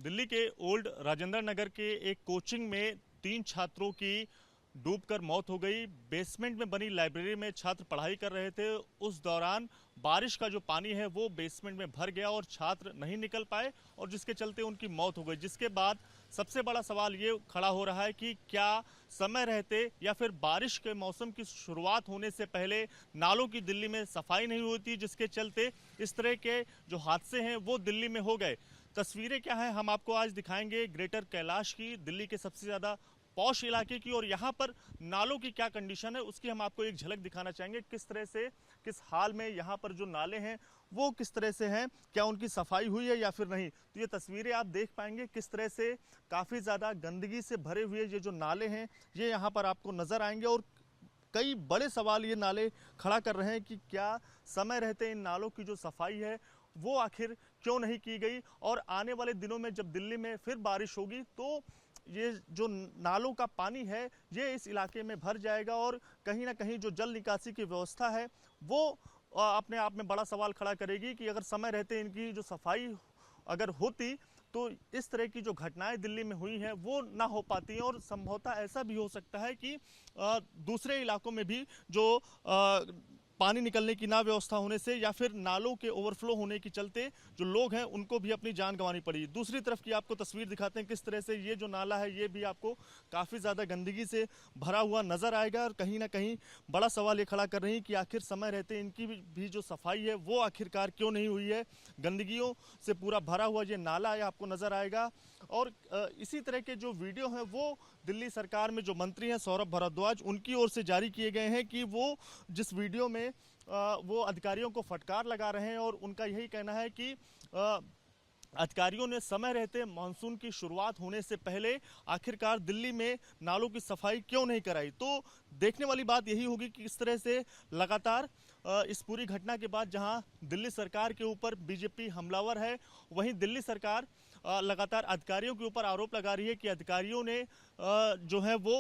दिल्ली के ओल्ड राजेंद्र नगर के एक कोचिंग में 3 छात्रों की डूबकर मौत हो गई। बेसमेंट में बनी लाइब्रेरी में छात्र पढ़ाई कर रहे थे। उस दौरान बारिश का जो पानी है वो बेसमेंट में भर गया और छात्र नहीं निकल पाए और जिसके चलते उनकी मौत हो गई। जिसके बाद सबसे बड़ा सवाल ये खड़ा हो रहा है कि क्या समय रहते या फिर बारिश के मौसम की शुरुआत होने से पहले नालों की दिल्ली में सफाई नहीं होती, जिसके चलते इस तरह के जो हादसे हैं वो दिल्ली में हो गए। तस्वीरें क्या हैं हम आपको आज दिखाएंगे ग्रेटर कैलाश की, दिल्ली के सबसे ज़्यादा पॉश इलाके की, और यहाँ पर नालों की क्या कंडीशन है उसकी हम आपको एक झलक दिखाना चाहेंगे। किस तरह से, किस हाल में यहाँ पर जो नाले हैं वो किस तरह से हैं, क्या उनकी सफाई हुई है या फिर नहीं। तो ये तस्वीरें आप देख पाएंगे किस तरह से काफ़ी ज़्यादा गंदगी से भरे हुए ये जो नाले हैं ये यहाँ पर आपको नज़र आएंगे। और कई बड़े सवाल ये नाले खड़ा कर रहे हैं कि क्या समय रहते इन नालों की जो सफाई है वो आखिर क्यों नहीं की गई, और आने वाले दिनों में जब दिल्ली में फिर बारिश होगी तो ये जो नालों का पानी है ये इस इलाके में भर जाएगा और कहीं ना कहीं जो जल निकासी की व्यवस्था है वो अपने आप में बड़ा सवाल खड़ा करेगी कि अगर समय रहते इनकी जो सफाई अगर होती तो इस तरह की जो घटनाएं दिल्ली में हुई हैं वो ना हो पाती हैं। और संभवतः ऐसा भी हो सकता है कि दूसरे इलाकों में भी जो पानी निकलने की ना व्यवस्था होने से या फिर नालों के ओवरफ्लो होने के चलते जो लोग हैं उनको भी अपनी जान गंवानी पड़ी। दूसरी तरफ की आपको तस्वीर दिखाते हैं किस तरह से ये जो नाला है ये भी आपको काफ़ी ज़्यादा गंदगी से भरा हुआ नज़र आएगा। और कहीं ना कहीं बड़ा सवाल ये खड़ा कर रही है कि आखिर समय रहते इनकी भी जो सफाई है वो आखिरकार क्यों नहीं हुई है। गंदगियों से पूरा भरा हुआ ये नाला है आपको नज़र आएगा। और इसी तरह के जो वीडियो हैं वो दिल्ली सरकार में जो मंत्री हैं सौरभ भारद्वाज उनकी ओर से जारी किए गए हैं कि वो जिस वीडियो में वो अधिकारियों को फटकार लगा रहे हैं और उनका यही कहना है कि अधिकारियों ने समय रहते मानसून की शुरुआत होने से पहले आखिरकार दिल्ली में नालों की सफाई क्यों नहीं कराई। तो देखने वाली बात यही होगी कि इस तरह से लगातार इस पूरी घटना के बाद जहां दिल्ली सरकार के ऊपर बीजेपी हमलावर है, वहीं दिल्ली सरकार लगातार अधिकारियों के ऊपर आरोप लगा रही है कि अधिकारियों ने जो है वो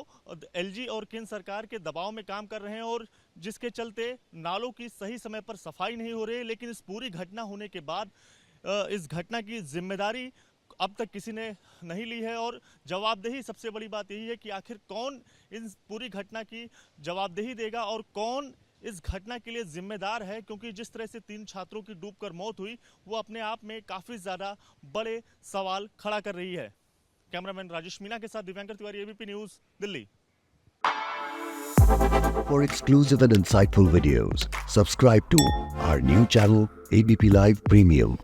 एलजी और केंद्र सरकार के दबाव में काम कर रहे हैं और जिसके चलते नालों की सही समय पर सफाई नहीं हो रही। लेकिन इस पूरी घटना होने के बाद इस घटना की जिम्मेदारी अब तक किसी ने नहीं ली है और जवाबदेही, सबसे बड़ी बात यही है कि आखिर कौन इस पूरी घटना की जवाबदेही देगा और कौन इस घटना के लिए जिम्मेदार है। क्योंकि जिस तरह से 3 छात्रों की डूबकर मौत हुई वो अपने आप में काफ़ी ज़्यादा बड़े सवाल खड़ा कर रही है। कैमरामैन राजेश मीना के साथ Divyankar Tiwari, ABP news, Delhi. For exclusive and insightful videos, subscribe to our new channel ABP Live Premium.